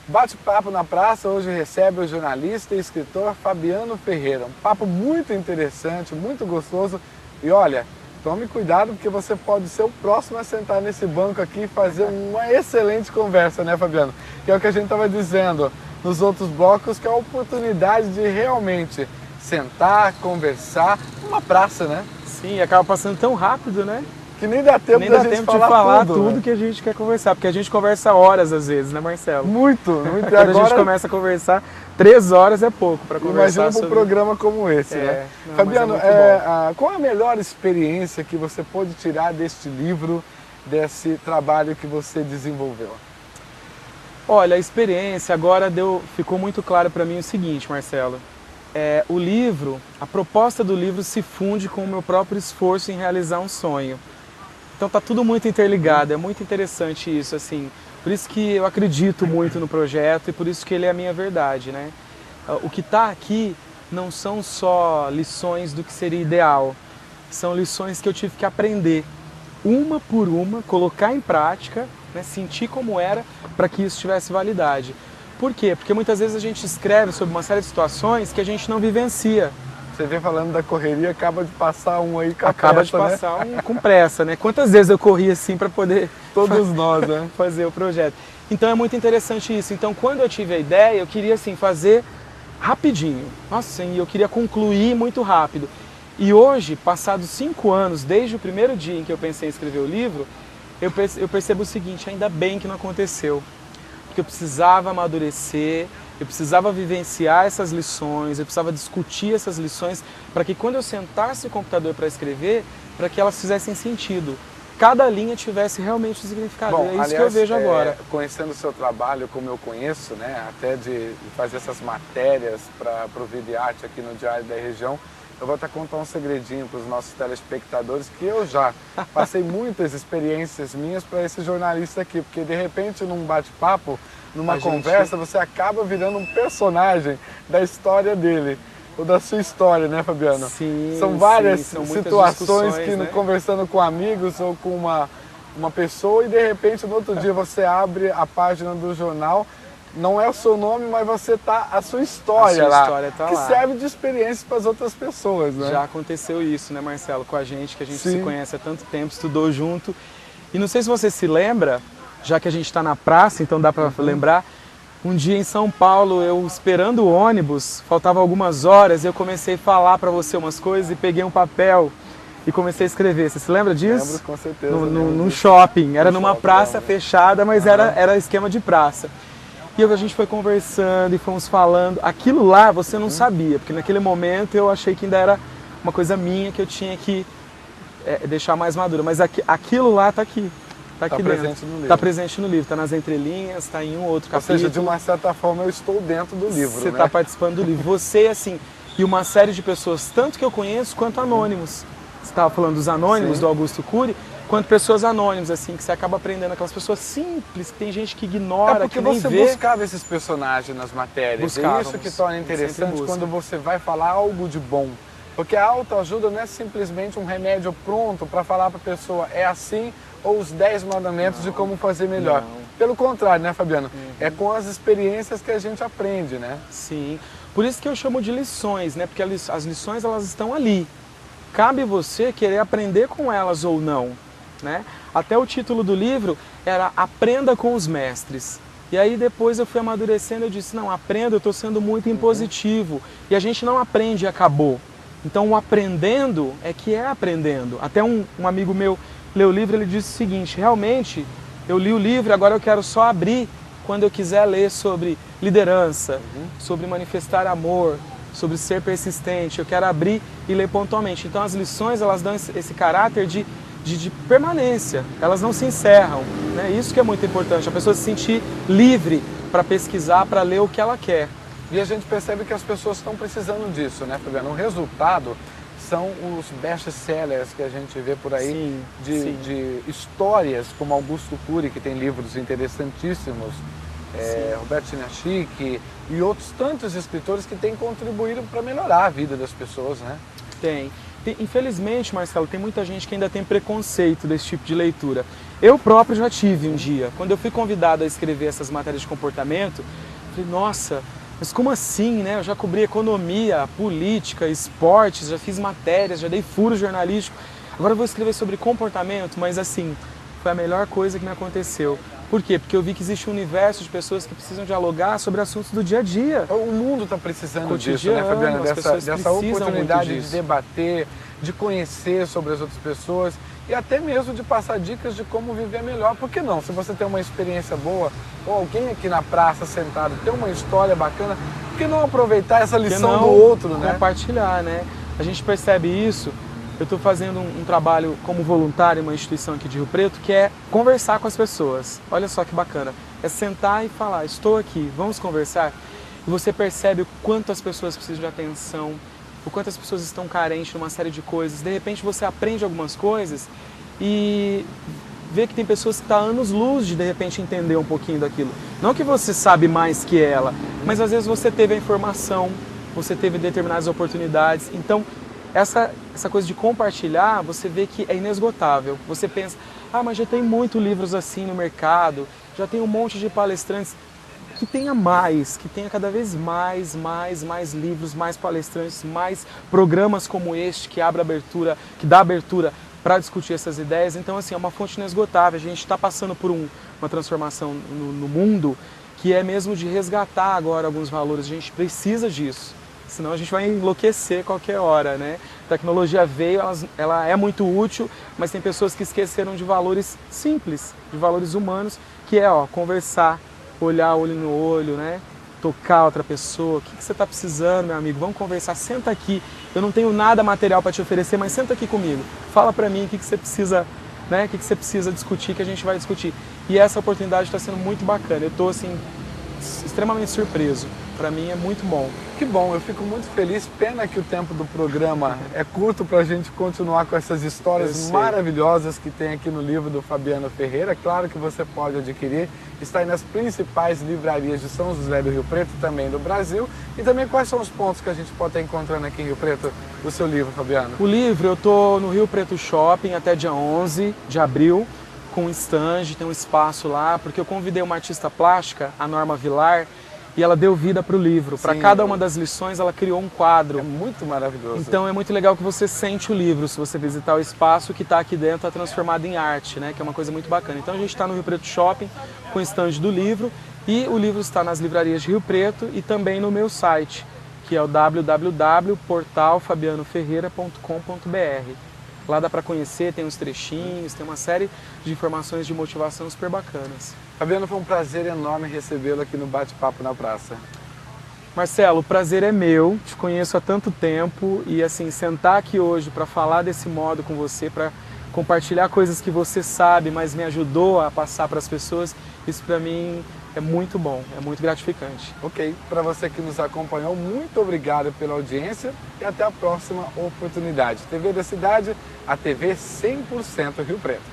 Bate-papo na praça hoje recebe o jornalista e escritor Fabiano Ferreira. Um papo muito interessante, muito gostoso. E olha, tome cuidado porque você pode ser o próximo a sentar nesse banco aqui e fazer uma excelente conversa, né, Fabiano? Que é o que a gente estava dizendo nos outros blocos, que é a oportunidade de realmente sentar, conversar numa praça, né? Sim, acaba passando tão rápido, né? Que nem dá tempo da gente falar tudo, né? Que a gente quer conversar, porque a gente conversa horas às vezes, né, Marcelo? Muito. Quando agora... a gente começa a conversar, 3 horas é pouco para conversar. Imagina um programa como esse, né? Não, Fabiano, qual é a melhor experiência que você pôde tirar deste livro, desse trabalho que você desenvolveu? Olha, a experiência agora ficou muito claro para mim o seguinte, Marcelo. O livro, a proposta do livro se funde com o meu próprio esforço em realizar um sonho. Então tá tudo muito interligado, é muito interessante isso, assim. Por isso que eu acredito muito no projeto e por isso que ele é a minha verdade, né? O que está aqui não são só lições do que seria ideal, são lições que eu tive que aprender, uma por uma, colocar em prática, né, sentir como era para que isso tivesse validade. Por quê? Porque muitas vezes a gente escreve sobre uma série de situações que a gente não vivencia. Você vem falando da correria, acaba de passar um aí com acaba pressa, de passar um com pressa, né? Quantas vezes eu corri assim para poder todos nós, né? fazer o projeto. Então é muito interessante isso. Então quando eu tive a ideia, eu queria assim fazer rapidinho. Nossa, eu queria concluir muito rápido. E hoje, passados 5 anos, desde o primeiro dia em que eu pensei em escrever o livro, eu percebo o seguinte: ainda bem que não aconteceu. Porque eu precisava amadurecer, eu precisava vivenciar essas lições, eu precisava discutir essas lições para que quando eu sentasse no computador para escrever, para que elas fizessem sentido. Cada linha tivesse realmente um significado. Bom, é isso aliás, que eu vejo agora. Conhecendo o seu trabalho como eu conheço, né, até de fazer essas matérias para o Vida e Arte aqui no Diário da Região, eu vou até contar um segredinho para os nossos telespectadores, que eu já passei muitas experiências minhas para esse jornalista aqui, porque de repente num bate-papo, numa conversa, você acaba virando um personagem da história dele, ou da sua história, né, Fabiano? Sim, são várias são situações que, né? Conversando com amigos ou com uma pessoa, e de repente no outro dia você abre a página do jornal, não é o seu nome, mas você tá a sua história lá, que serve de experiência para as outras pessoas, né? Já aconteceu isso, né, Marcelo, com a gente, que a gente se conhece há tanto tempo, estudou junto. E não sei se você se lembra, já que a gente está na praça, então dá para lembrar, um dia em São Paulo, eu esperando o ônibus, faltavam algumas horas, eu comecei a falar para você umas coisas e peguei um papel e comecei a escrever. Você se lembra disso? Lembro, com certeza. Num shopping, era numa praça fechada, mas era esquema de praça. E a gente foi conversando e fomos falando. Aquilo lá você não sabia, porque naquele momento eu achei que ainda era uma coisa minha que eu tinha que deixar mais madura. Mas aquilo lá está aqui. Está aqui dentro. Presente no livro. Está presente no livro, está nas entrelinhas, está em um outro capítulo. Ou seja, de uma certa forma eu estou dentro do livro. Você está participando do livro. Você, assim, e uma série de pessoas, tanto que eu conheço quanto anônimos. Você estava falando dos anônimos, do Augusto Cury, quanto pessoas anônimas, assim, que você acaba aprendendo, aquelas pessoas simples, que tem gente que ignora, que nem vê. Porque você buscava esses personagens nas matérias. É isso que torna interessante quando você vai falar algo de bom. Porque a autoajuda não é simplesmente um remédio pronto para falar para a pessoa, é assim, ou os 10 mandamentos de como fazer melhor. Não. Pelo contrário, né, Fabiano? É com as experiências que a gente aprende, né? Sim. Por isso que eu chamo de lições, né? Porque as lições, elas estão ali. Cabe você querer aprender com elas ou não, né? Até o título do livro era Aprenda com os Mestres. E aí depois eu fui amadurecendo, eu disse, não, aprenda, eu estou sendo muito impositivo. E a gente não aprende e acabou. Então o aprendendo é que é aprendendo. Até um amigo meu leu o livro, ele disse o seguinte: realmente eu li o livro, agora eu quero só abrir quando eu quiser ler sobre liderança, sobre manifestar amor, sobre ser persistente. Eu quero abrir e ler pontualmente. Então as lições, elas dão esse caráter de permanência, elas não se encerram, né? Isso que é muito importante, a pessoa se sentir livre para pesquisar, para ler o que ela quer. E a gente percebe que as pessoas estão precisando disso, né, Fabiano? O resultado são os best-sellers que a gente vê por aí, de histórias como Augusto Cury, que tem livros interessantíssimos, Roberto Chinachique e outros tantos escritores que têm contribuído para melhorar a vida das pessoas, né? Infelizmente, Marcelo, tem muita gente que ainda tem preconceito desse tipo de leitura. Eu próprio já tive um dia. Quando eu fui convidado a escrever essas matérias de comportamento, falei, nossa, mas como assim, né? Eu já cobri economia, política, esportes, já fiz matérias, já dei furo jornalístico. Agora eu vou escrever sobre comportamento, mas assim, foi a melhor coisa que me aconteceu. Por quê? Porque eu vi que existe um universo de pessoas que precisam dialogar sobre assuntos do dia a dia. O mundo está precisando disso, Cotidiano, né, Fabiana? as pessoas Dessa precisam oportunidade muito de disso. debater, de conhecer sobre as outras pessoas e até mesmo de passar dicas de como viver melhor. Por que não? Se você tem uma experiência boa, ou alguém aqui na praça sentado tem uma história bacana, por que não aproveitar essa lição do outro, né? Compartilhar, né? A gente percebe isso. Eu estou fazendo um trabalho como voluntário em uma instituição aqui de Rio Preto, que é conversar com as pessoas. Olha só que bacana. É sentar e falar, estou aqui, vamos conversar? E você percebe o quanto as pessoas precisam de atenção, o quanto as pessoas estão carentes de uma série de coisas. De repente você aprende algumas coisas e vê que tem pessoas que estão há anos-luz de repente entender um pouquinho daquilo. Não que você sabe mais que ela, mas às vezes você teve a informação, você teve determinadas oportunidades. Então, essa coisa de compartilhar, você vê que é inesgotável. Você pensa, mas já tem muitos livros assim no mercado, já tem um monte de palestrantes. Que tenha mais, que tenha cada vez mais livros, mais palestrantes, mais programas como este que dá abertura para discutir essas ideias. Então, assim, é uma fonte inesgotável. A gente está passando por uma transformação no mundo que é mesmo de resgatar agora alguns valores. A gente precisa disso. Senão a gente vai enlouquecer qualquer hora, né? A tecnologia veio, ela é muito útil, mas tem pessoas que esqueceram de valores simples, de valores humanos, que é conversar, olhar olho no olho, né? Tocar outra pessoa. O que você está precisando, meu amigo? Vamos conversar, senta aqui. Eu não tenho nada material para te oferecer, mas senta aqui comigo. Fala para mim o que você precisa, né? O que você precisa discutir, que a gente vai discutir. E essa oportunidade está sendo muito bacana. Eu estou, assim, extremamente surpreso. Para mim é muito bom. Que bom, eu fico muito feliz. Pena que o tempo do programa é curto para a gente continuar com essas histórias maravilhosas que tem aqui no livro do Fabiano Ferreira. Claro que você pode adquirir, está aí nas principais livrarias de São José do Rio Preto, também do Brasil. E também quais são os pontos que a gente pode estar encontrando aqui em Rio Preto do seu livro, Fabiano? O livro, eu estou no Rio Preto Shopping até dia 11 de abril, com um stand, tem um espaço lá, porque eu convidei uma artista plástica, a Norma Vilar, e ela deu vida para o livro. Para cada uma das lições, ela criou um quadro. É muito maravilhoso. Então é muito legal que você sente o livro, se você visitar o espaço que está aqui dentro, está transformado em arte, né? Que é uma coisa muito bacana. Então a gente está no Rio Preto Shopping, com o stand do livro, e o livro está nas livrarias de Rio Preto e também no meu site, que é o www.portalfabianoferreira.com.br. Lá dá para conhecer, tem uns trechinhos, tem uma série de informações de motivação super bacanas. Fabiano, foi um prazer enorme recebê-lo aqui no Bate-Papo na Praça. Marcelo, o prazer é meu, te conheço há tanto tempo e assim, sentar aqui hoje para falar desse modo com você, para compartilhar coisas que você sabe, mas me ajudou a passar para as pessoas, isso para mim é muito bom, é muito gratificante. Ok, para você que nos acompanhou, muito obrigado pela audiência e até a próxima oportunidade. TV da Cidade, a TV 100% Rio Preto.